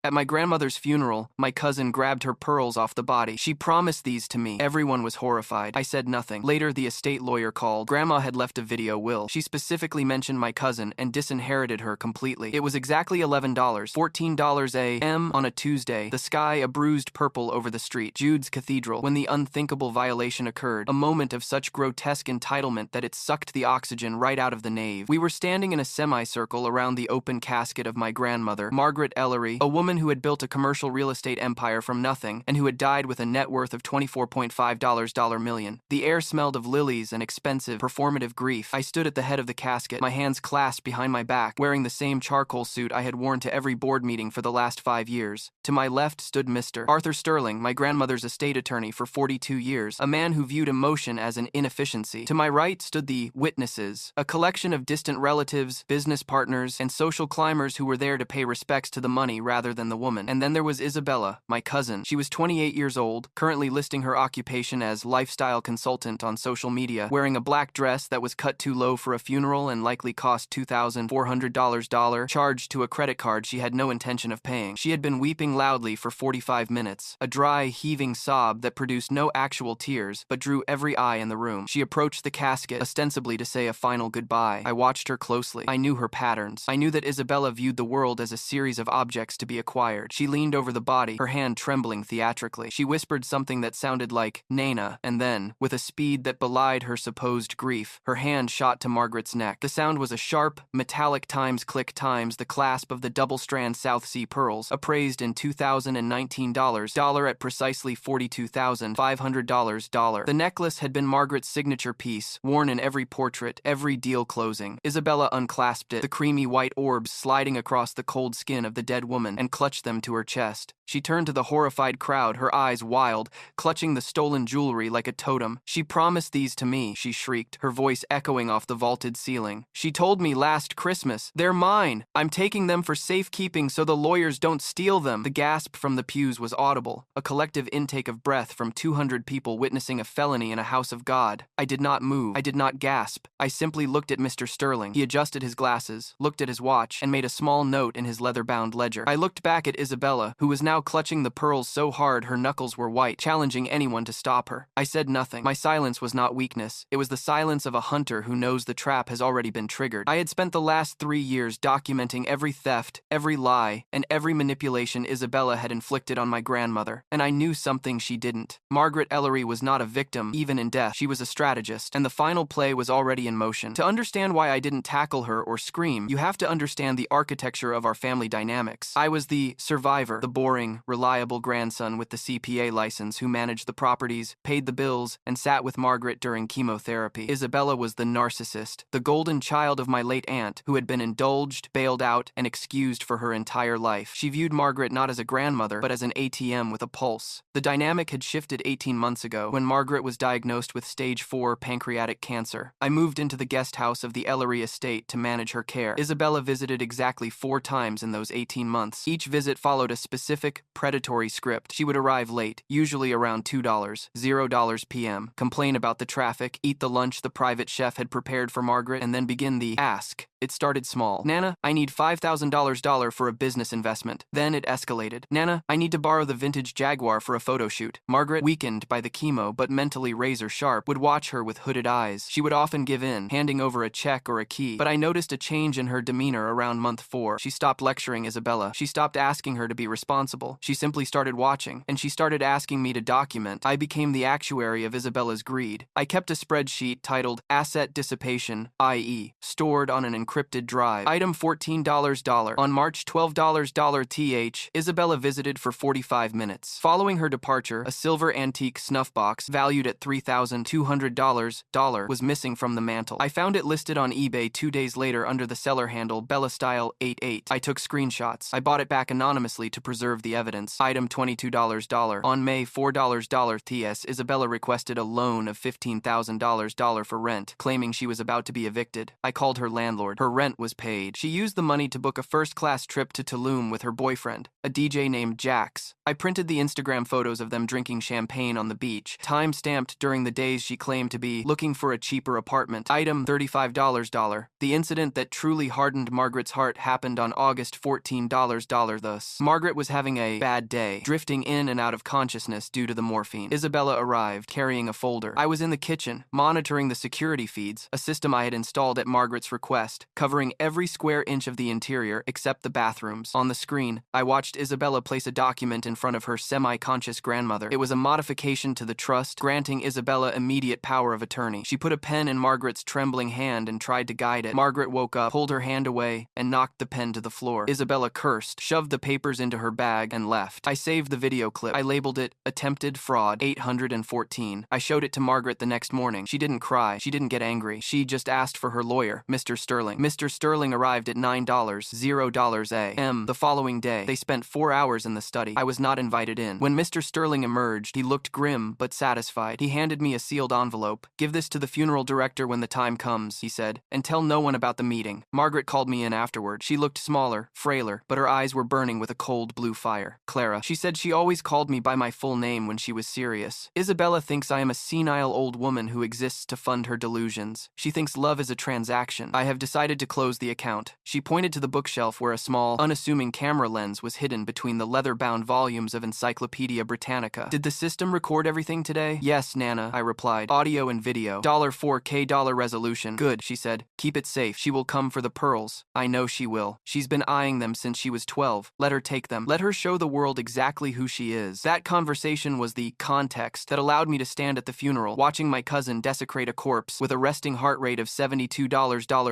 At my grandmother's funeral, my cousin grabbed her pearls off the body. She promised these to me. Everyone was horrified. I said nothing. Later, the estate lawyer called. Grandma had left a video will. She specifically mentioned my cousin and disinherited her completely. It was exactly $11, $14 a.m. on a Tuesday. The sky a bruised purple over the street. Jude's Cathedral. When the unthinkable violation occurred, a moment of such grotesque entitlement that it sucked the oxygen right out of the nave. We were standing in a semicircle around the open casket of my grandmother, Margaret Ellery, a woman who had built a commercial real estate empire from nothing and who had died with a net worth of $24.5 million. The air smelled of lilies and expensive, performative grief. I stood at the head of the casket, my hands clasped behind my back, wearing the same charcoal suit I had worn to every board meeting for the last 5 years. To my left stood Mr. Arthur Sterling, my grandmother's estate attorney for 42 years, a man who viewed emotion as an inefficiency. To my right stood the witnesses, a collection of distant relatives, business partners, and social climbers who were there to pay respects to the money rather than the woman. And then there was Isabella, my cousin. She was 28 years old, currently listing her occupation as lifestyle consultant on social media, wearing a black dress that was cut too low for a funeral and likely cost $2,400 charged to a credit card she had no intention of paying. She had been weeping loudly for 45 minutes, a dry, heaving sob that produced no actual tears but drew every eye in the room. She approached the casket, ostensibly to say a final goodbye. I watched her closely. I knew her patterns. I knew that Isabella viewed the world as a series of objects to be acquired. She leaned over the body, her hand trembling theatrically. She whispered something that sounded like Nana, and then, with a speed that belied her supposed grief, her hand shot to Margaret's neck. The sound was a sharp, metallic times click times the clasp of the double-strand South Sea pearls, appraised in $2019 at precisely $42,500. The necklace had been Margaret's signature piece, worn in every portrait, every deal closing. Isabella unclasped it, the creamy white orbs sliding across the cold skin of the dead woman, and clutched them to her chest. She turned to the horrified crowd, her eyes wild, clutching the stolen jewelry like a totem. "She promised these to me," she shrieked, her voice echoing off the vaulted ceiling. "She told me last Christmas. They're mine. I'm taking them for safekeeping so the lawyers don't steal them." The gasp from the pews was audible, a collective intake of breath from 200 people witnessing a felony in a house of God. I did not move. I did not gasp. I simply looked at Mr. Sterling. He adjusted his glasses, looked at his watch, and made a small note in his leather-bound ledger. I looked back at Isabella, who was now clutching the pearls so hard her knuckles were white, challenging anyone to stop her. I said nothing. My silence was not weakness. It was the silence of a hunter who knows the trap has already been triggered. I had spent the last 3 years documenting every theft, every lie, and every manipulation Isabella had inflicted on my grandmother, and I knew something she didn't. Margaret Ellery was not a victim, even in death. She was a strategist, and the final play was already in motion. To understand why I didn't tackle her or scream, you have to understand the architecture of our family dynamics. I was the survivor, the boring, reliable grandson with the CPA license who managed the properties, paid the bills, and sat with Margaret during chemotherapy. Isabella was the narcissist, the golden child of my late aunt, who had been indulged, bailed out, and excused for her entire life. She viewed Margaret not as a grandmother, but as an ATM with a pulse. The dynamic had shifted 18 months ago, when Margaret was diagnosed with stage 4 pancreatic cancer. I moved into the guest house of the Ellery estate to manage her care. Isabella visited exactly 4 times in those 18 months. Each visit followed a specific, predatory script. She would arrive late, usually around $0 p.m., complain about the traffic, eat the lunch the private chef had prepared for Margaret, and then begin the ask. It started small. "Nana, I need $5,000 for a business investment." Then it escalated. "Nana, I need to borrow the vintage Jaguar for a photo shoot." Margaret, weakened by the chemo but mentally razor-sharp, would watch her with hooded eyes. She would often give in, handing over a check or a key, but I noticed a change in her demeanor around month 4. She stopped lecturing Isabella. She stopped asking her to be responsible. She simply started watching, and she started asking me to document. I became the actuary of Isabella's greed. I kept a spreadsheet titled Asset Dissipation, i.e., stored on an encrypted drive. Item $14. On March 12 th, Isabella visited for 45 minutes. Following her departure, a silver antique snuff box valued at $3,200 was missing from the mantel. I found it listed on eBay 2 days later under the seller handle BellaStyle88. I took screenshots. I bought it back anonymously to preserve the evidence. Item $22. On May 4 th, Isabella requested a loan of $15,000 for rent, claiming she was about to be evicted. I called her landlord. Her rent was paid. She used the money to book a first-class trip to Tulum with her boyfriend, a DJ named Jax. I printed the Instagram photos of them drinking champagne on the beach, time-stamped during the days she claimed to be looking for a cheaper apartment. Item $35. The incident that truly hardened Margaret's heart happened on August 14. Thus, Margaret was having a bad day, drifting in and out of consciousness due to the morphine. Isabella arrived, carrying a folder. I was in the kitchen, monitoring the security feeds, a system I had installed at Margaret's request, covering every square inch of the interior except the bathrooms. On the screen, I watched Isabella place a document in front of her semi-conscious grandmother. It was a modification to the trust, granting Isabella immediate power of attorney. She put a pen in Margaret's trembling hand and tried to guide it. Margaret woke up, pulled her hand away, and knocked the pen to the floor. Isabella cursed, shoved the papers into her bag, and left. I saved the video clip. I labeled it Attempted Fraud 814. I showed it to Margaret the next morning. She didn't cry. She didn't get angry. She just asked for her lawyer, Mr. Sterling. Mr. Sterling arrived at $9 a.m. the following day. They spent 4 hours in the study. I was not invited in. When Mr. Sterling emerged, he looked grim but satisfied. He handed me a sealed envelope. "Give this to the funeral director when the time comes," he said, "and tell no one about the meeting." Margaret called me in afterward. She looked smaller, frailer, but her eyes were burning with a cold blue fire. "Clara," she said, "she always called me by my full name when she was serious. Isabella thinks I am a senile old woman who exists to fund her delusions. She thinks love is a transaction. I have decided to close the account." She pointed to the bookshelf where a small, unassuming camera lens was hidden between the leather-bound volumes of Encyclopedia Britannica. "Did the system record everything today?" "Yes, Nana," I replied. "Audio and video. $4K resolution." "Good," she said. "Keep it safe. She will come for the pearls. I know she will. She's been eyeing them since she was 12. Let her take them. Let her show the world exactly who she is." That conversation was the context that allowed me to stand at the funeral, watching my cousin desecrate a corpse with a resting heart rate of 72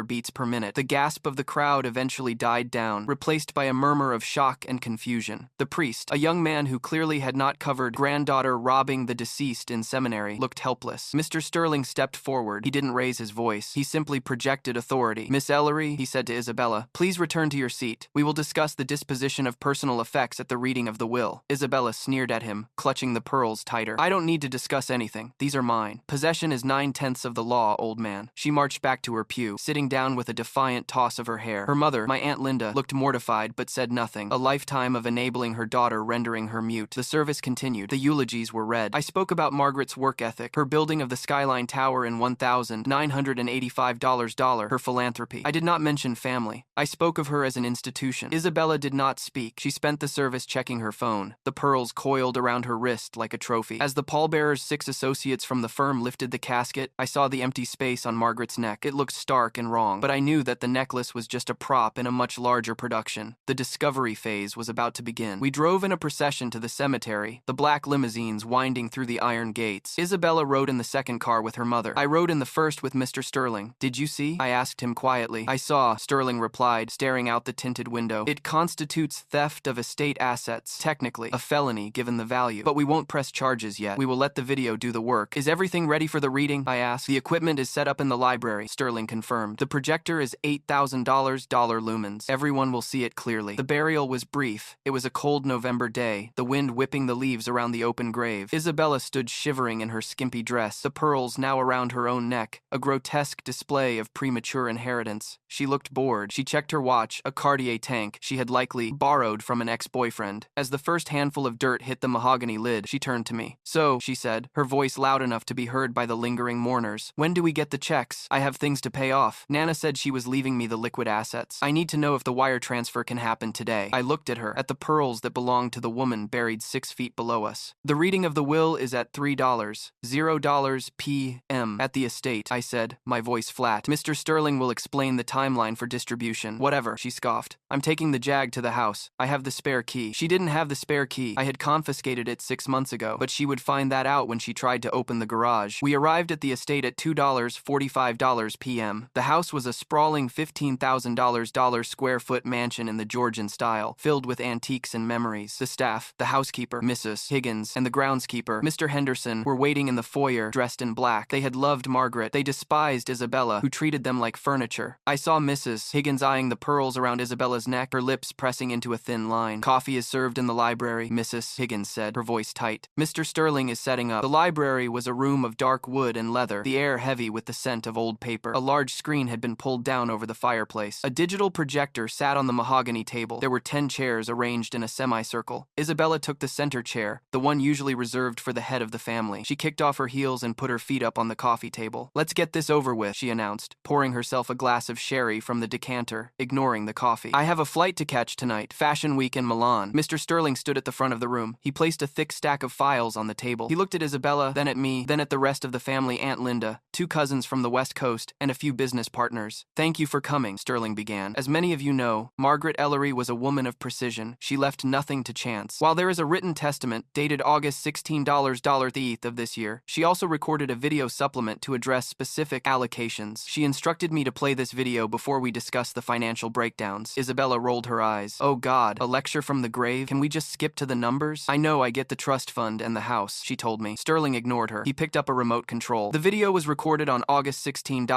beats per minute. The gasp of the crowd eventually died down, replaced by a murmur of shock and confusion. The priest, a young man who clearly had not covered granddaughter robbing the deceased in seminary, looked helpless. Mr. Sterling stepped forward. He didn't raise his voice. He simply projected authority. "Miss Ellery," he said to Isabella, "please return to your seat. We will discuss the disposition of personal effects at the reading of the will." Isabella sneered at him, clutching the pearls tighter. "I don't need to discuss anything. These are mine. Possession is 9/10 of the law, old man." She marched back to her pew, sitting down with a defiant toss of her hair. Her mother, my Aunt Linda, looked mortified but said nothing. A lifetime of enabling her daughter rendering her mute. The service continued. The eulogies were read. I spoke about Margaret's work ethic, her building of the Skyline Tower in $1,985, her philanthropy. I did not mention family. I spoke of her as an institution. Isabella did not speak. She spent the service checking her phone. The pearls coiled around her wrist like a trophy. As the pallbearer's 6 associates from the firm lifted the casket, I saw the empty space on Margaret's neck. It looked stark and wrong, but I knew that the necklace was just a prop in a much larger production. The discovery phase was about to begin. We drove in a procession to the cemetery, the black limousines winding through the iron gates. Isabella rode in the second car with her mother. I rode in the first with Mr. Sterling. "Did you see?" I asked him quietly. "I saw," Sterling replied, staring out the tinted window. "It constitutes theft of estate assets. Technically, a felony given the value. But we won't press charges yet. We will let the video do the work." "Is everything ready for the reading?" I asked. "The equipment is set up in the library," Sterling confirmed. "The projector is $8,000 lumens. Everyone will see it clearly." The burial was brief. It was a cold November day, the wind whipping the leaves around the open grave. Isabella stood shivering in her skimpy dress, the pearls now around her own neck, a grotesque display of premature inheritance. She looked bored. She checked her watch, a Cartier tank she had likely borrowed from an ex-boyfriend. As the first handful of dirt hit the mahogany lid, she turned to me. "So," she said, her voice loud enough to be heard by the lingering mourners, "when do we get the checks? I have things to pay off." Nana said she was leaving me the liquid assets. "I need to know if the wire transfer can happen today." I looked at her, at the pearls that belonged to the woman buried 6 feet below us. "The reading of the will is at $3 p.m. at the estate," I said, my voice flat. "Mr. Sterling will explain the timeline for distribution." "Whatever," she scoffed. "I'm taking the Jag to the house. I have the spare key." She didn't have the spare key. I had confiscated it 6 months ago, but she would find that out when she tried to open the garage. We arrived at the estate at $2:45 p.m. The house was a sprawling $15,000 square foot mansion in the Georgian style, filled with antiques and memories. The staff, the housekeeper, Mrs. Higgins, and the groundskeeper, Mr. Henderson, were waiting in the foyer, dressed in black. They had loved Margaret. They despised Isabella, who treated them like furniture. I saw Mrs. Higgins eyeing the pearls around Isabella's neck, her lips pressing into a thin line. "Coffee is served in the library," Mrs. Higgins said, her voice tight. "Mr. Sterling is setting up." The library was a room of dark wood and leather, the air heavy with the scent of old paper. A large screen had been pulled settled down over the fireplace. A digital projector sat on the mahogany table. There were 10 chairs arranged in a semicircle. Isabella took the center chair, the one usually reserved for the head of the family. She kicked off her heels and put her feet up on the coffee table. "Let's get this over with," she announced, pouring herself a glass of sherry from the decanter, ignoring the coffee. "I have a flight to catch tonight, Fashion Week in Milan." Mr. Sterling stood at the front of the room. He placed a thick stack of files on the table. He looked at Isabella, then at me, then at the rest of the family, Aunt Linda, 2 cousins from the West Coast, and a few business partners. "Thank you for coming," Sterling began. "As many of you know, Margaret Ellery was a woman of precision. She left nothing to chance. While there is a written testament dated August 16th of this year, she also recorded a video supplement to address specific allocations. She instructed me to play this video before we discuss the financial breakdowns." Isabella rolled her eyes. "Oh God, a lecture from the grave? Can we just skip to the numbers?" "I know I get the trust fund and the house," she told me. Sterling ignored her. He picked up a remote control. "The video was recorded on August 16th.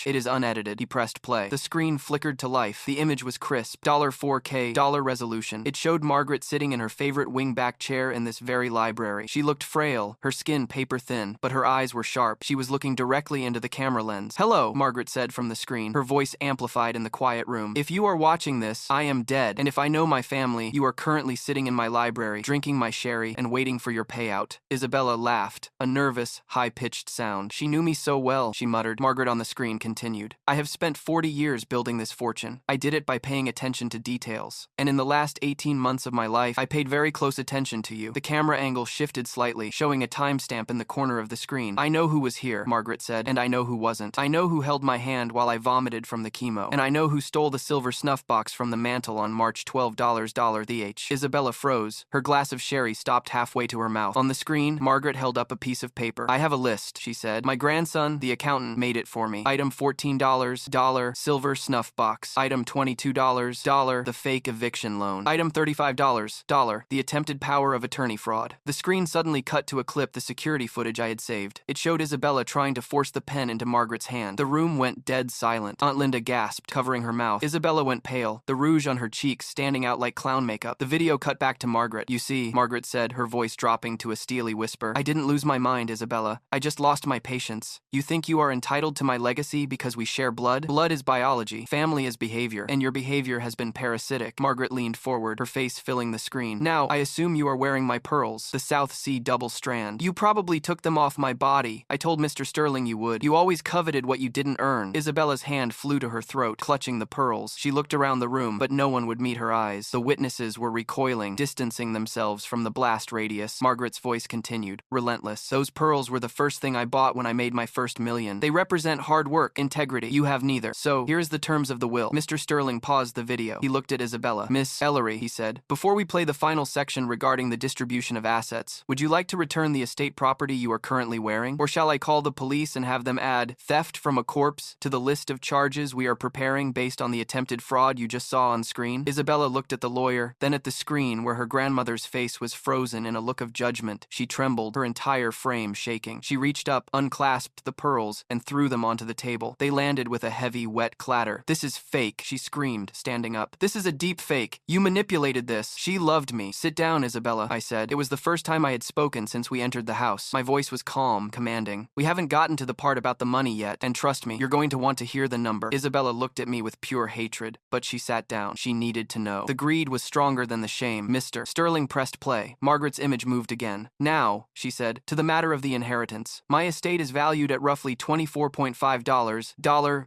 It is unedited." He pressed play. The screen flickered to life. The image was crisp. $4K resolution. It showed Margaret sitting in her favorite wingback chair in this very library. She looked frail, her skin paper thin, but her eyes were sharp. She was looking directly into the camera lens. "Hello," Margaret said from the screen, her voice amplified in the quiet room. "If you are watching this, I am dead, and if I know my family, you are currently sitting in my library, drinking my sherry, and waiting for your payout." Isabella laughed, a nervous, high-pitched sound. "She knew me so well," she muttered. Margaret on the screen continued. "I have spent 40 years building this fortune. I did it by paying attention to details. And in the last 18 months of my life, I paid very close attention to you." The camera angle shifted slightly, showing a timestamp in the corner of the screen. "I know who was here," Margaret said, "and I know who wasn't. I know who held my hand while I vomited from the chemo, and I know who stole the silver snuff box from the mantel on March 12th. Isabella froze. Her glass of sherry stopped halfway to her mouth. On the screen, Margaret held up a piece of paper. "I have a list," she said. "My grandson, the accountant, made it for me. Item $14, silver snuff box. Item $22, the fake eviction loan. Item $35, the attempted power of attorney fraud." The screen suddenly cut to a clip the security footage I had saved. It showed Isabella trying to force the pen into Margaret's hand. The room went dead silent. Aunt Linda gasped, covering her mouth. Isabella went pale, the rouge on her cheeks standing out like clown makeup. The video cut back to Margaret. "You see," Margaret said, her voice dropping to a steely whisper, "I didn't lose my mind, Isabella. I just lost my patience. You think you are entitled to my legacy because we share blood? Blood is biology. Family is behavior. And your behavior has been parasitic." Margaret leaned forward, her face filling the screen. "Now, I assume you are wearing my pearls, the South Sea double strand. You probably took them off my body. I told Mr. Sterling you would. You always coveted what you didn't earn." Isabella's hand flew to her throat, clutching the pearls. She looked around the room, but no one would meet her eyes. The witnesses were recoiling, distancing themselves from the blast radius. Margaret's voice continued, relentless. "Those pearls were the first thing I bought when I made my first million. They represent hard work, integrity. You have neither. So, here's the terms of the will." Mr. Sterling paused the video. He looked at Isabella. "Miss Ellery," he said, "before we play the final section regarding the distribution of assets, would you like to return the estate property you are currently wearing? Or shall I call the police and have them add theft from a corpse to the list of charges we are preparing based on the attempted fraud you just saw on screen?" Isabella looked at the lawyer, then at the screen where her grandmother's face was frozen in a look of judgment. She trembled, her entire frame shaking. She reached up, unclasped the pearls, and threw them onto the table. They landed with a heavy, wet clatter. "This is fake," she screamed, standing up. "This is a deep fake. You manipulated this. She loved me." "Sit down, Isabella," I said. It was the first time I had spoken since we entered the house. My voice was calm, commanding. "We haven't gotten to the part about the money yet, and trust me, you're going to want to hear the number." Isabella looked at me with pure hatred, but she sat down. She needed to know. The greed was stronger than the shame. Mr. Sterling pressed play. Margaret's image moved again. "Now," she said, "to the matter of the inheritance. My estate is valued at roughly $24.5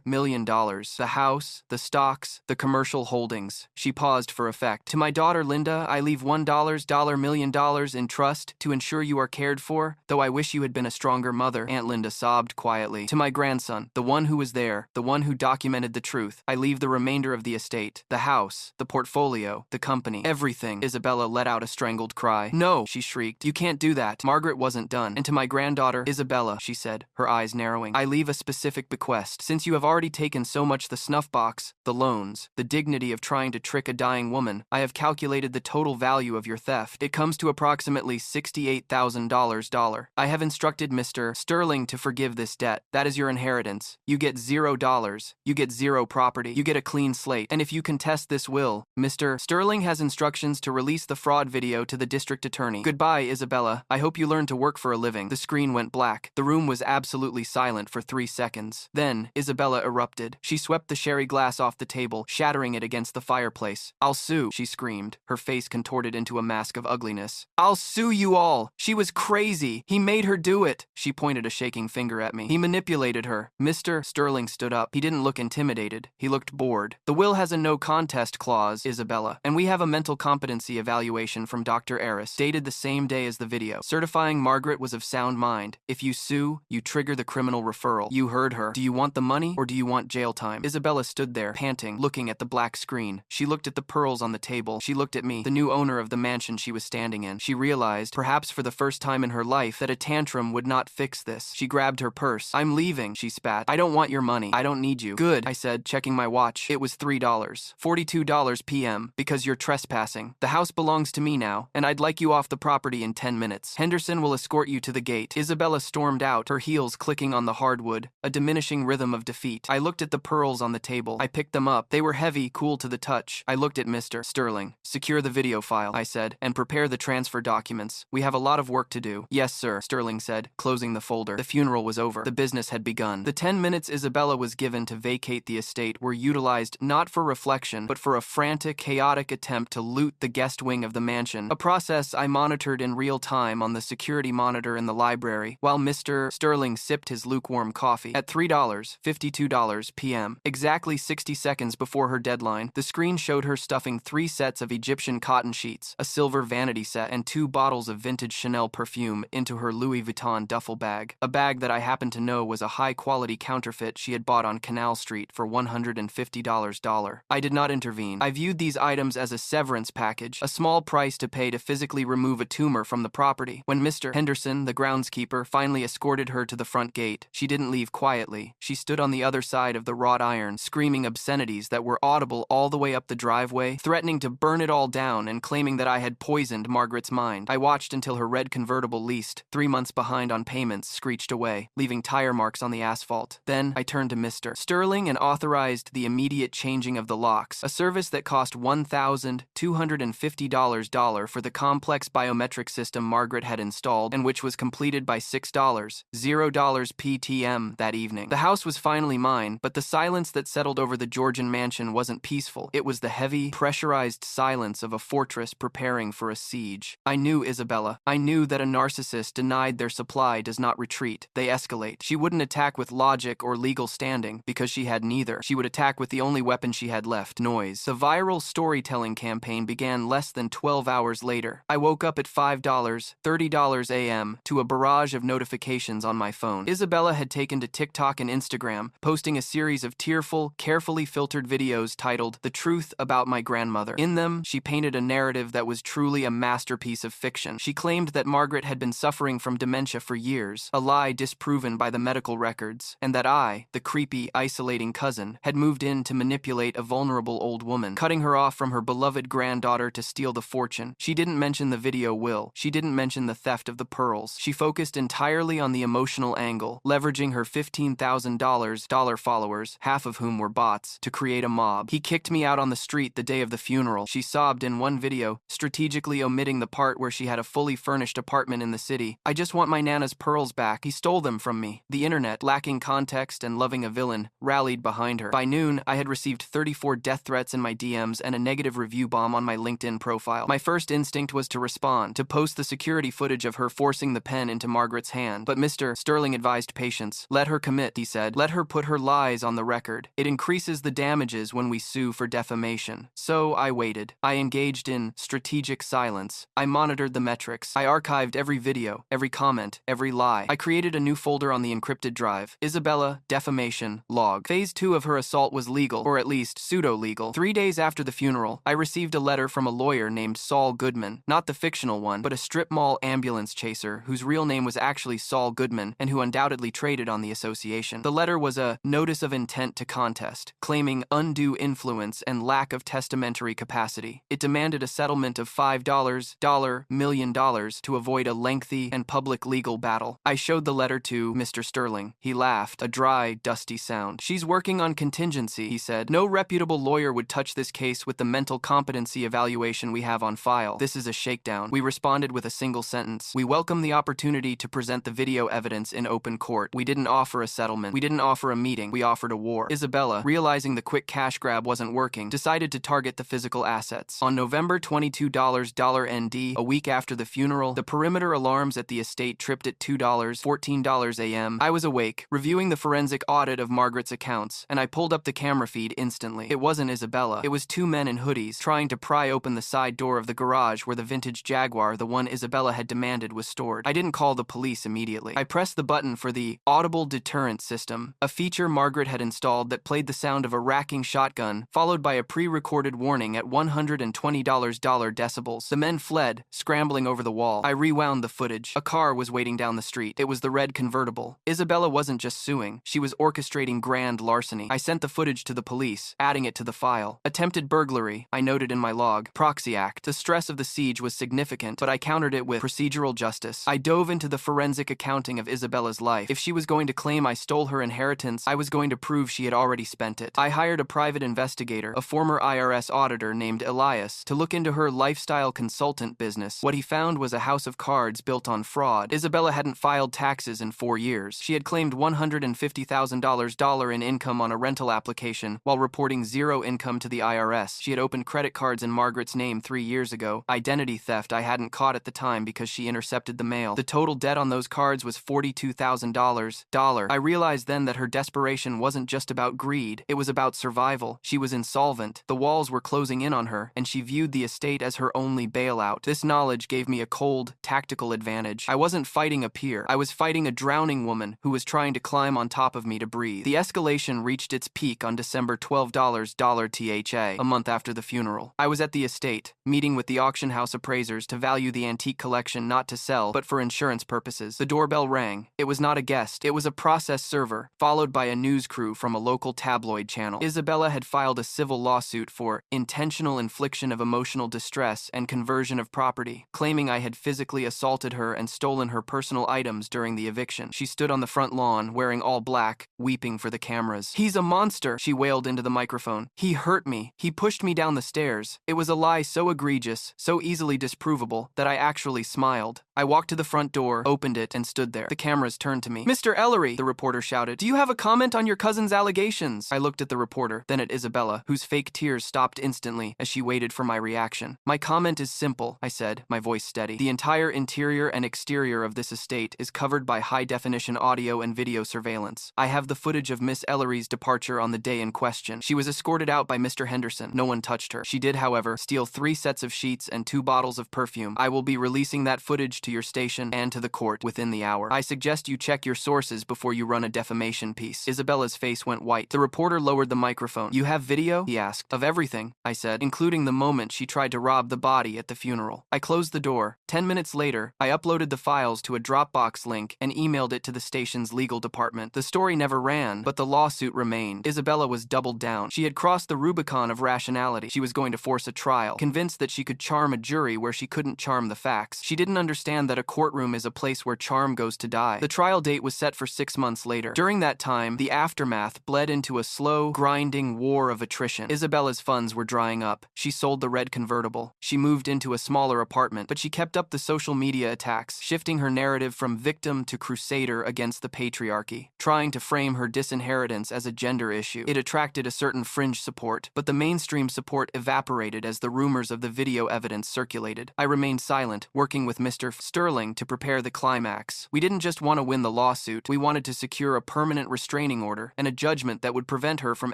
million. The house, the stocks, the commercial holdings." She paused for effect. "To my daughter Linda, I leave $1 million in trust to ensure you are cared for, though I wish you had been a stronger mother." Aunt Linda sobbed quietly. "To my grandson, the one who was there, the one who documented the truth, I leave the remainder of the estate, the house, the portfolio, the company, everything." Isabella let out a strangled cry. "No," she shrieked. "You can't do that." Margaret wasn't done. "And to my granddaughter, Isabella," she said, her eyes narrowing, "I leave a specific bequest. Since you have already taken so much the snuff box, the loans, the dignity of trying to trick a dying woman, I have calculated the total value of your theft. It comes to approximately $68,000. I have instructed Mr. Sterling to forgive this debt. That is your inheritance. You get $0. You get zero property. You get a clean slate. And if you contest this will, Mr. Sterling has instructions to release the fraud video to the district attorney. Goodbye, Isabella. I hope you learn to work for a living." The screen went black. The room was absolutely silent for 3 seconds. Then, Isabella Isabella erupted. She swept the sherry glass off the table, shattering it against the fireplace. "I'll sue," she screamed, her face contorted into a mask of ugliness. "I'll sue you all! She was crazy! He made her do it!" She pointed a shaking finger at me. "He manipulated her." Mr. Sterling stood up. He didn't look intimidated. He looked bored. "The will has a no contest clause, Isabella, and we have a mental competency evaluation from Dr. Eris, dated the same day as the video, certifying Margaret was of sound mind. If you sue, you trigger the criminal referral. You heard her. Do you want the money or do you want jail time?" Isabella stood there, panting, looking at the black screen. She looked at the pearls on the table. She looked at me, the new owner of the mansion she was standing in. She realized, perhaps for the first time in her life, that a tantrum would not fix this. She grabbed her purse. "I'm leaving," she spat. "I don't want your money. I don't need you." "Good," I said, checking my watch. It was $3. $42 p.m. because you're trespassing. The house belongs to me now, and I'd like you off the property in 10 minutes. Henderson will escort you to the gate. Isabella stormed out, her heels clicking on the hardwood, a diminishing rhythm of defeat. I looked at the pearls on the table. I picked them up. They were heavy, cool to the touch. I looked at Mr. Sterling. "Secure the video file," I said, "and prepare the transfer documents. We have a lot of work to do." "Yes, sir," Sterling said, closing the folder. The funeral was over. The business had begun. The 10 minutes Isabella was given to vacate the estate were utilized not for reflection, but for a frantic, chaotic attempt to loot the guest wing of the mansion, a process I monitored in real time on the security monitor in the library, while Mr. Sterling sipped his lukewarm coffee. At $3, $52 p.m., exactly 60 seconds before her deadline, the screen showed her stuffing 3 sets of Egyptian cotton sheets, a silver vanity set, and 2 bottles of vintage Chanel perfume into her Louis Vuitton duffel bag, a bag that I happened to know was a high-quality counterfeit she had bought on Canal Street for $150. I did not intervene. I viewed these items as a severance package, a small price to pay to physically remove a tumor from the property. When Mr. Henderson, the groundskeeper, finally escorted her to the front gate, she didn't leave quietly. She stood on the other side of the wrought iron, screaming obscenities that were audible all the way up the driveway, threatening to burn it all down and claiming that I had poisoned Margaret's mind. I watched until her red convertible, leased 3 months behind on payments, screeched away, leaving tire marks on the asphalt. Then I turned to Mr. Sterling and authorized the immediate changing of the locks, a service that cost $1,250 for the complex biometric system Margaret had installed and which was completed by $6, $0 PTM that evening. The house was finally mine, but the silence that settled over the Georgian mansion wasn't peaceful. It was the heavy, pressurized silence of a fortress preparing for a siege. I knew Isabella. I knew that a narcissist denied their supply does not retreat. They escalate. She wouldn't attack with logic or legal standing, because she had neither. She would attack with the only weapon she had left, noise. The viral storytelling campaign began less than 12 hours later. I woke up at $5, $30 a.m. to a barrage of notifications on my phone. Isabella had taken to TikTok and Instagram, posting a series of tearful, carefully filtered videos titled "The Truth About My Grandmother." In them, she painted a narrative that was truly a masterpiece of fiction. She claimed that Margaret had been suffering from dementia for years, a lie disproven by the medical records, and that I, the creepy, isolating cousin, had moved in to manipulate a vulnerable old woman, cutting her off from her beloved granddaughter to steal the fortune. She didn't mention the video will. She didn't mention the theft of the pearls. She focused entirely on the emotional angle, leveraging her $15,000 followers, half of whom were bots, to create a mob. "He kicked me out on the street the day of the funeral," she sobbed in one video, strategically omitting the part where she had a fully furnished apartment in the city. "I just want my Nana's pearls back. He stole them from me." The internet, lacking context and loving a villain, rallied behind her. By noon, I had received 34 death threats in my DMs and a negative review bomb on my LinkedIn profile. My first instinct was to respond, to post the security footage of her forcing the pen into Margaret's hand. But Mr. Sterling advised patience. "Let her commit," he said. "Let her put her lies on the record. It increases the damages when we sue for defamation." So I waited. I engaged in strategic silence. I monitored the metrics. I archived every video, every comment, every lie. I created a new folder on the encrypted drive. Isabella, defamation, log. Phase 2 of her assault was legal, or at least pseudo-legal. 3 days after the funeral, I received a letter from a lawyer named Saul Goodman, not the fictional one, but a strip mall ambulance chaser whose real name was actually Saul Goodman and who undoubtedly traded on the association. The letter was a notice of intent to contest, claiming undue influence and lack of testamentary capacity. It demanded a settlement of $5 million to avoid a lengthy and public legal battle. I showed the letter to Mr. Sterling. He laughed, a dry, dusty sound. "She's working on contingency," he said. "No reputable lawyer would touch this case with the mental competency evaluation we have on file. This is a shakedown." We responded with a single sentence. "We welcome the opportunity to present the video evidence in open court. We didn't offer a settlement. We didn't offer for a meeting. We offered a war. Isabella, realizing the quick cash grab wasn't working, decided to target the physical assets. On November $22 ND, a week after the funeral, the perimeter alarms at the estate tripped at $14 a.m. I was awake, reviewing the forensic audit of Margaret's accounts, and I pulled up the camera feed instantly. It wasn't Isabella. It was two men in hoodies, trying to pry open the side door of the garage where the vintage Jaguar, the one Isabella had demanded, was stored. I didn't call the police immediately. I pressed the button for the audible deterrent system, a feature Margaret had installed that played the sound of a racking shotgun, followed by a pre-recorded warning at $120 decibels. The men fled, scrambling over the wall. I rewound the footage. A car was waiting down the street. It was the red convertible. Isabella wasn't just suing. She was orchestrating grand larceny. I sent the footage to the police, adding it to the file. Attempted burglary, I noted in my log. Proxy act. The stress of the siege was significant, but I countered it with procedural justice. I dove into the forensic accounting of Isabella's life. If she was going to claim I stole her inheritance, I was going to prove she had already spent it. I hired a private investigator, a former IRS auditor named Elias, to look into her lifestyle consultant business. What he found was a house of cards built on fraud. Isabella hadn't filed taxes in 4 years. She had claimed $150,000 in income on a rental application while reporting zero income to the IRS. She had opened credit cards in Margaret's name 3 years ago. Identity theft I hadn't caught at the time because she intercepted the mail. The total debt on those cards was $42,000. I realized then that her desperation wasn't just about greed. It was about survival. She was insolvent. The walls were closing in on her, and she viewed the estate as her only bailout. This knowledge gave me a cold, tactical advantage. I wasn't fighting a peer. I was fighting a drowning woman who was trying to climb on top of me to breathe. The escalation reached its peak on December $12 a month after the funeral. I was at the estate, meeting with the auction house appraisers to value the antique collection, not to sell, but for insurance purposes. The doorbell rang. It was not a guest. It was a process server, followed by a news crew from a local tabloid channel. Isabella had filed a civil lawsuit for intentional infliction of emotional distress and conversion of property, claiming I had physically assaulted her and stolen her personal items during the eviction. She stood on the front lawn, wearing all black, weeping for the cameras. "He's a monster," she wailed into the microphone. "He hurt me. He pushed me down the stairs." It was a lie so egregious, so easily disprovable, that I actually smiled. I walked to the front door, opened it, and stood there. The cameras turned to me. "Mr. Ellery," the reporter shouted, "do you have a comment on your cousin's allegations?" I looked at the reporter, then at Isabella, whose fake tears stopped instantly as she waited for my reaction. "My comment is simple," I said, my voice steady. "The entire interior and exterior of this estate is covered by high-definition audio and video surveillance. I have the footage of Miss Ellery's departure on the day in question. She was escorted out by Mr. Henderson. No one touched her. She did, however, steal 3 sets of sheets and 2 bottles of perfume. I will be releasing that footage to your station and to the court within the hour. I suggest you check your sources before you run a defamation piece." Isabella's face went white. The reporter lowered the microphone. "You have video?" he asked. "Of everything," I said, "including the moment she tried to rob the body at the funeral." I closed the door. 10 minutes later, I uploaded the files to a Dropbox link and emailed it to the station's legal department. The story never ran, but the lawsuit remained. Isabella was doubled down. She had crossed the Rubicon of rationality. She was going to force a trial, convinced that she could charm a jury where she couldn't charm the facts. She didn't understand that a courtroom is a place where charm goes to die. The trial date was set for 6 months later. During that time, the aftermath bled into a slow, grinding war of attrition. Isabella's funds were drying up. She sold the red convertible. She moved into a smaller apartment, but she kept up the social media attacks, shifting her narrative from victim to crusader against the patriarchy, trying to frame her disinheritance as a gender issue. It attracted a certain fringe support, but the mainstream support evaporated as the rumors of the video evidence circulated. I remained silent, working with Mr. Sterling to prepare the climax. We didn't just want to win the lawsuit, we wanted to secure a permanent restraining order and a judgment that would prevent her from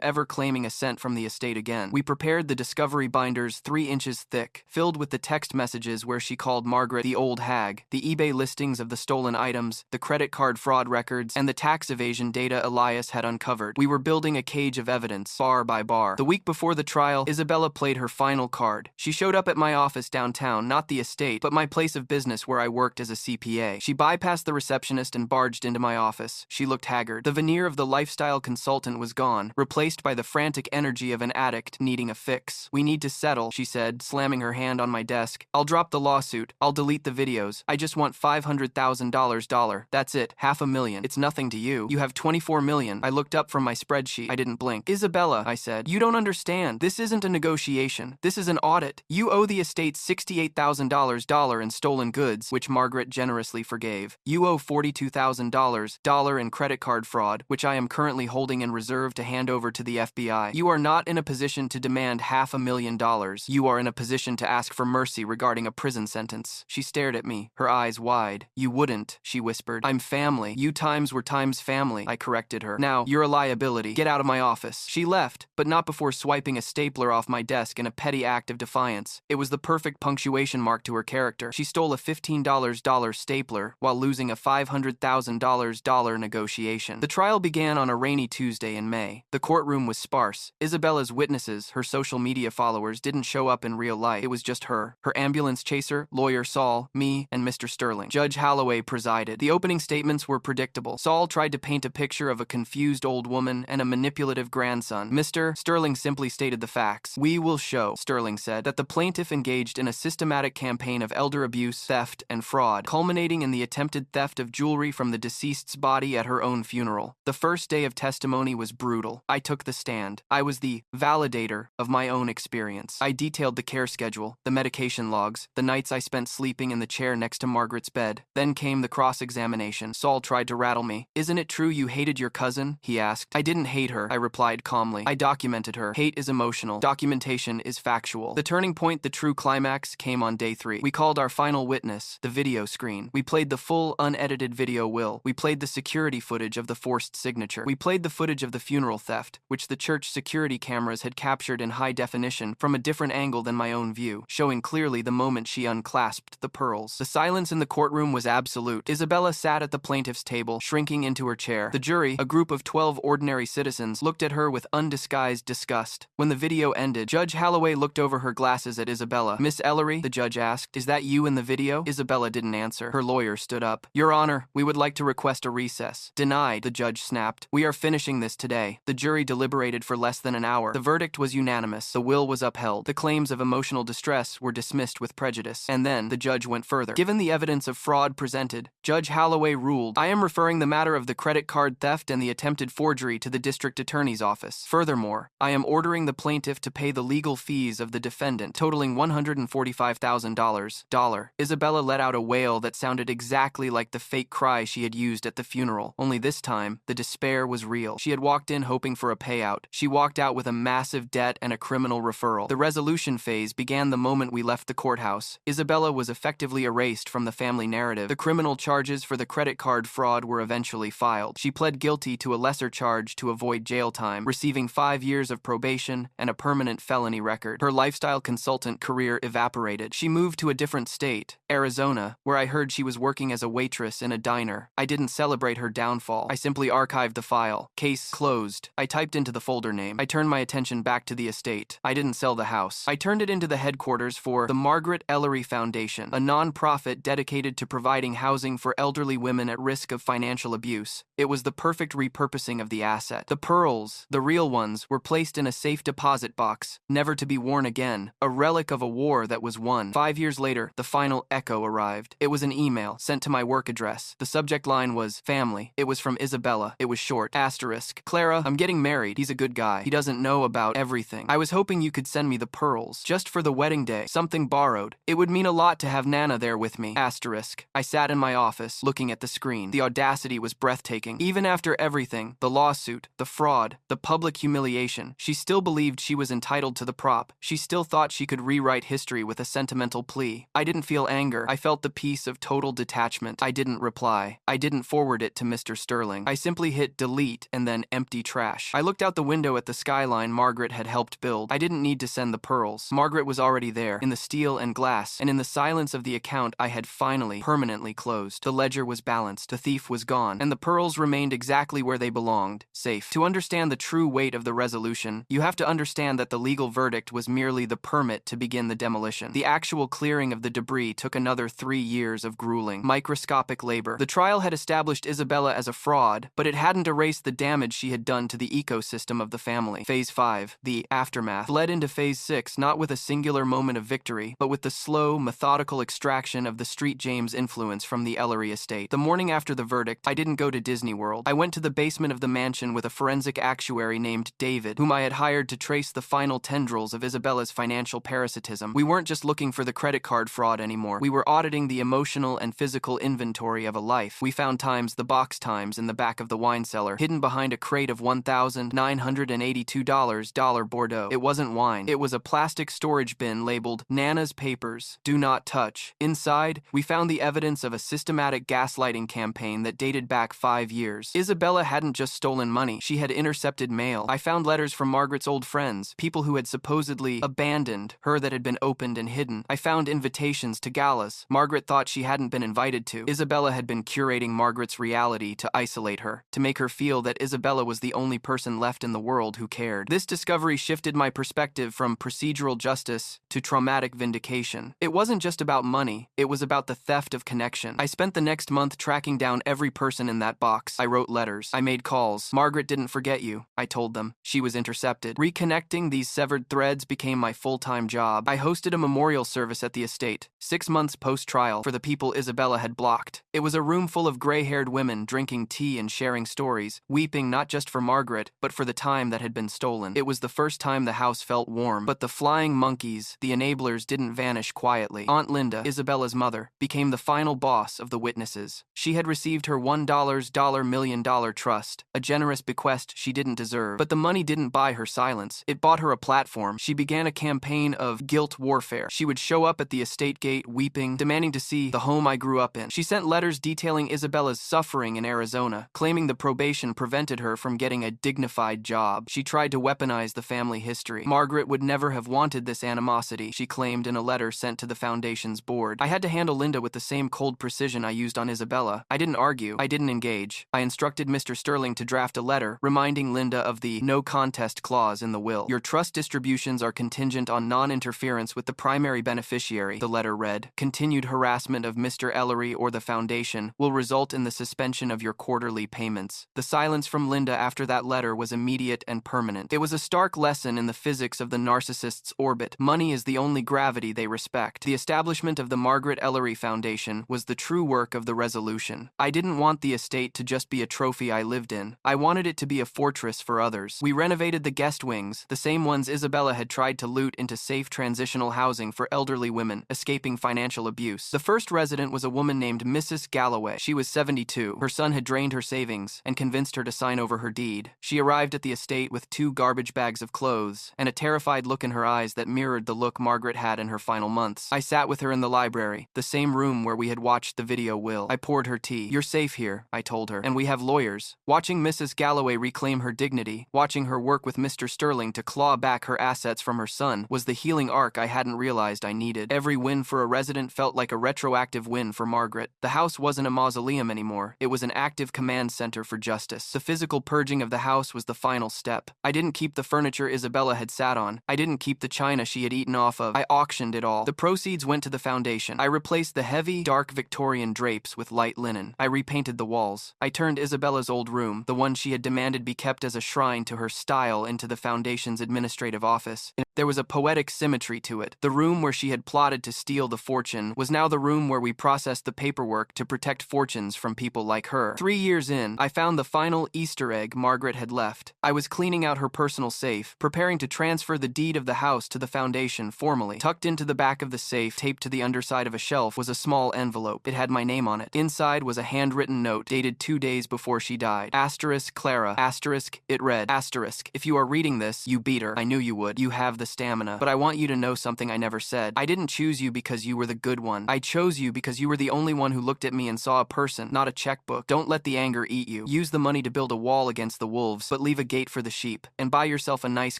ever claiming a cent from the estate again. We prepared the discovery binders 3 inches thick, filled with the text messages where she called Margaret the old hag, the eBay listings of the stolen items, the credit card fraud records, and the tax evasion data Elias had uncovered. We were building a cage of evidence, bar by bar. The week before the trial, Isabella played her final card. She showed up at my office downtown, not the estate, but my place of business where I worked as a CPA. She bypassed the receptionist and barged into my office. She looked haggard. The veneer of the lifestyle consultant was gone, replaced by the frantic energy of an addict needing a fix. "We need to settle," she said, slamming her hand on my desk. "I'll drop the lawsuit. I'll delete the videos. I just want $500,000. That's it. $500,000. It's nothing to you. You have $24 million. I looked up from my spreadsheet. I didn't blink. "Isabella," I said, "you don't understand. This isn't a negotiation. This is an audit. You owe the estate $68,000 in stolen goods. fees, which Margaret generously forgave. You owe $42,000 in credit card fraud, which I am currently holding in reserve to hand over to the FBI. You are not in a position to demand $500,000. You are in a position to ask for mercy regarding a prison sentence. She stared at me, her eyes wide. You wouldn't, she whispered. I'm family. You times were times family, I corrected her. Now, you're a liability. Get out of my office. She left, but not before swiping a stapler off my desk in a petty act of defiance. It was the perfect punctuation mark to her character. She stole a $15 stapler while losing a $500,000 negotiation. The trial began on a rainy Tuesday in May. The courtroom was sparse. Isabella's witnesses, her social media followers, didn't show up in real life. It was just her ambulance chaser, lawyer Saul, me, and Mr. Sterling. Judge Holloway presided. The opening statements were predictable. Saul tried to paint a picture of a confused old woman and a manipulative grandson. Mr. Sterling simply stated the facts. We will show, Sterling said, that the plaintiff engaged in a systematic campaign of elder abuse, theft, and fraud, culminating in the attempted theft of jewelry from the deceased's body at her own funeral. The first day of testimony was brutal. I took the stand. I was the validator of my own experience. I detailed the care schedule, the medication logs, the nights I spent sleeping in the chair next to Margaret's bed. Then came the cross-examination. Saul tried to rattle me. Isn't it true you hated your cousin? He asked. I didn't hate her, I replied calmly. I documented her. Hate is emotional. Documentation is factual. The turning point, the true climax, came on day 3. We called our final witness, the video screen. We played the full, unedited video will. We played the security footage of the forced signature. We played the footage of the funeral theft, which the church security cameras had captured in high definition from a different angle than my own view, showing clearly the moment she unclasped the pearls. The silence in the courtroom was absolute. Isabella sat at the plaintiff's table, shrinking into her chair. The jury, a group of 12 ordinary citizens, looked at her with undisguised disgust. When the video ended, Judge Holloway looked over her glasses at Isabella. Miss Ellery, the judge asked, is that you in the video? Isabella didn't answer. Her lawyer stood up. Your Honor, we would like to request a recess. Denied, the judge snapped. We are finishing this today. The jury deliberated for less than an hour. The verdict was unanimous. The will was upheld. The claims of emotional distress were dismissed with prejudice. And then the judge went further. Given the evidence of fraud presented, Judge Holloway ruled, I am referring the matter of the credit card theft and the attempted forgery to the district attorney's office. Furthermore, I am ordering the plaintiff to pay the legal fees of the defendant, totaling $145,000. Isabella let out a wail that sounded exactly like the fake cry she had used at the funeral, only this time, the despair was real. She had walked in hoping for a payout. She walked out with a massive debt and a criminal referral. The resolution phase began the moment we left the courthouse. Isabella was effectively erased from the family narrative. The criminal charges for the credit card fraud were eventually filed. She pled guilty to a lesser charge to avoid jail time, receiving 5 years of probation and a permanent felony record. Her lifestyle consultant career evaporated. She moved to a different state, Arizona, where I heard she was working as a waitress in a diner. I didn't celebrate her downfall. I simply archived the file. Case closed. I typed into the folder name. I turned my attention back to the estate. I didn't sell the house. I turned it into the headquarters for the Margaret Ellery Foundation, a non-profit dedicated to providing housing for elderly women at risk of financial abuse. It was the perfect repurposing of the asset. The pearls, the real ones, were placed in a safe deposit box, never to be worn again, a relic of a war that was won. 5 years later, the final echo arrived. It was an email sent to my work address. The subject line was family. It was from Isabella. It was short. Asterisk. Clara, I'm getting married. He's a good guy. He doesn't know about everything. I was hoping you could send me the pearls, just for the wedding day. Something borrowed. It would mean a lot to have Nana there with me. Asterisk. I sat in my office, looking at the screen. The audacity was breathtaking. Even after everything, the lawsuit, the fraud, the public humiliation, she still believed she was entitled to the prop. She still thought she could rewrite history with a sentimental plea. I didn't feel anger. I felt the peace of total detachment. I didn't reply. I didn't forward it to Mr. Sterling. I simply hit delete and then empty trash. I looked out the window at the skyline Margaret had helped build. I didn't need to send the pearls. Margaret was already there, in the steel and glass, and in the silence of the account I had finally, permanently closed. The ledger was balanced. The thief was gone, and the pearls remained exactly where they belonged, safe. To understand the true weight of the resolution, you have to understand that the legal verdict was merely the permit to begin the demolition. The actual clearing of the debris took another 3 years of grueling, microscopic labor. The trial had established Isabella as a fraud, but it hadn't erased the damage she had done to the ecosystem of the family. Phase 5, the aftermath, led into Phase 6 not with a singular moment of victory, but with the slow, methodical extraction of the Street James influence from the Ellery estate. The morning after the verdict, I didn't go to Disney World. I went to the basement of the mansion with a forensic actuary named David, whom I had hired to trace the final tendrils of Isabella's financial parasitism. We weren't just looking for the credit card fraud anymore. We were auditing the emotional and physical inventory of a life. We found the box times in the back of the wine cellar, hidden behind a crate of $1,982 Bordeaux. It wasn't wine. It was a plastic storage bin labeled Nana's Papers, Do Not Touch. Inside, we found the evidence of a systematic gaslighting campaign that dated back 5 years. Isabella hadn't just stolen money. She had intercepted mail. I found letters from Margaret's old friends, people who had supposedly abandoned her that had been opened and hidden. I found invitations to galas Margaret thought she hadn't been invited to. Isabella had been curating Margaret's reality to isolate her, to make her feel that Isabella was the only person left in the world who cared. This discovery shifted my perspective from procedural justice to traumatic vindication. It wasn't just about money, it was about the theft of connection. I spent the next month tracking down every person in that box. I wrote letters. I made calls. Margaret didn't forget you, I told them. She was intercepted. Reconnecting these severed threads became my full-time job. I hosted a memorial service at the estate, 6 months post-trial, for the people Isabella had blocked. It was a room full of gray-haired women drinking tea and sharing stories, weeping not just for Margaret, but for the time that had been stolen. It was the first time the house felt warm. But the flying monkeys, the enablers, didn't vanish quietly. Aunt Linda, Isabella's mother, became the final boss of the witnesses. She had received her $1 million trust, a generous bequest she didn't deserve. But the money didn't buy her silence. It bought her a platform. She began a campaign of guilt warfare. She would show up at the estate gate weeping, demanding to see the home I grew up in. She sent letters detailing Isabella's suffering in Arizona, claiming the probation prevented her from getting a dignified job. She tried to weaponize the family history. Margaret would never have wanted this animosity, she claimed in a letter sent to the foundation's board. I had to handle Linda with the same cold precision I used on Isabella. I didn't argue. I didn't engage. I instructed Mr. Sterling to draft a letter reminding Linda of the no contest clause in the will. Your trust distributions are contingent on non-interference with the primary beneficiary, the letter read. Continued harassment of Mr. Ellery or the foundation will result in the suspension of your quarterly payments. The silence from Linda after that letter was immediate and permanent. It was a stark lesson in the physics of the narcissist's orbit. Money is the only gravity they respect. The establishment of the Margaret Ellery Foundation was the true work of the resolution. I didn't want the estate to just be a trophy I lived in. I wanted it to be a fortress for others. We renovated the guest wings, the same ones Isabella had tried to loot, into safe transitional housing for elderly women escaping financial abuse. The first resident was a woman named Mrs. Galloway. She was 72. Her son had drained her savings and convinced her to sign over her deed. She arrived at the estate with 2 garbage bags of clothes and a terrified look in her eyes that mirrored the look Margaret had in her final months. I sat with her in the library, the same room where we had watched the video will. I poured her tea. You're safe here, I told her, and we have lawyers. Watching Mrs. Galloway reclaim her dignity, watching her work with Mr. Sterling to claw back her assets from her son, was the healing arc I hadn't realized I needed. Every win for a resident felt like a retroactive win for Margaret. The house wasn't a mausoleum anymore. It was an active command center for justice. The physical purging of the house was the final step. I didn't keep the furniture Isabella had sat on. I didn't keep the china she had eaten off of. I auctioned it all. The proceeds went to the foundation. I replaced the heavy, dark Victorian drapes with light linen. I repainted the walls. I turned Isabella's old room, the one she had demanded be kept as a shrine to her style, into the foundation's administrative office. There was a poetic symmetry to it. The room where she had plotted to steal the fortune was now the room where we processed the paperwork to protect fortunes from people like her. 3 years in, I found the final Easter egg Margaret had left. I was cleaning out her personal safe, preparing to transfer the deed of the house to the foundation formally. Tucked into the back of the safe, taped to the underside of a shelf, was a small envelope. It had my name on it. Inside was a handwritten note dated 2 days before she died. Asterisk Clara. Asterisk. It read, asterisk, if you are reading this, you beat her. I knew you would. You have the stamina. But I want you to know something I never said. I didn't choose you because you were the good one. I chose you because you were the only one who looked at me and saw a person, not a checkbook. Don't let the anger eat you. Use the money to build a wall against the wolves, but leave a gate for the sheep. And buy yourself a nice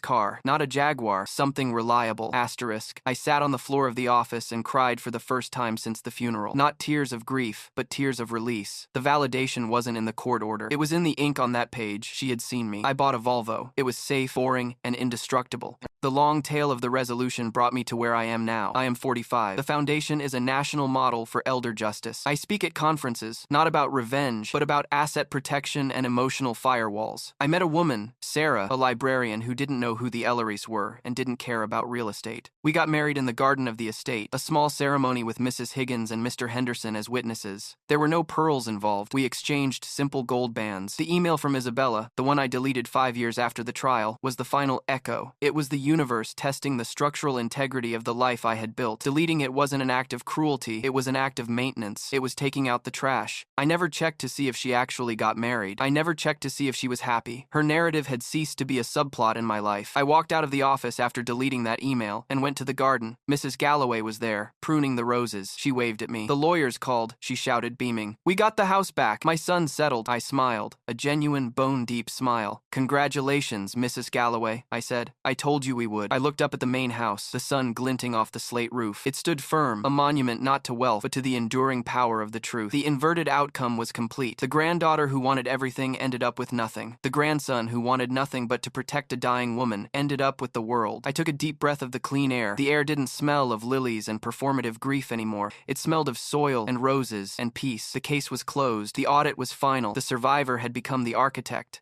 car. Not a Jaguar. Something reliable. Asterisk. I sat on the floor of the office and cried for the first time since the funeral. Not tears of grief, but tears of release. The validation wasn't in the court order. It was in the ink on that page. She had seen me. I bought a Volvo. It was safe, boring, and indestructible. The long tail of the resolution brought me to where I am now. I am 45. The foundation is a national model for elder justice. I speak at conferences, not about revenge, but about asset protection and emotional firewalls. I met a woman, Sarah, a librarian who didn't know who the Ellerys were and didn't care about real estate. We got married in the garden of the estate, a small ceremony with Mrs. Higgins and Mr. Henderson as witnesses. There were no pearls involved. We exchanged simple gold bands. The email from Isabella, the one I deleted 5 years after the trial, was the final echo. It was the universe testing the structural integrity of the life I had built. Deleting it wasn't an act of of cruelty, it was an act of maintenance. It was taking out the trash. I never checked to see if she actually got married. I never checked to see if she was happy. Her narrative had ceased to be a subplot in my life. I walked out of the office after deleting that email and went to the garden. Mrs. Galloway was there, pruning the roses. She waved at me. "The lawyers called," she shouted, beaming. "We got the house back. My son settled." I smiled, a genuine bone-deep smile. "Congratulations, Mrs. Galloway," I said. "I told you we would." I looked up at the main house, the sun glinting off the slate roof. It stood firm, a monument not to wealth, but to the enduring power of the truth. The inverted outcome was complete. The granddaughter who wanted everything ended up with nothing. The grandson who wanted nothing but to protect a dying woman ended up with the world. I took a deep breath of the clean air. The air didn't smell of lilies and performative grief anymore. It smelled of soil and roses and peace. The case was closed. The audit was final. The survivor had become the architect.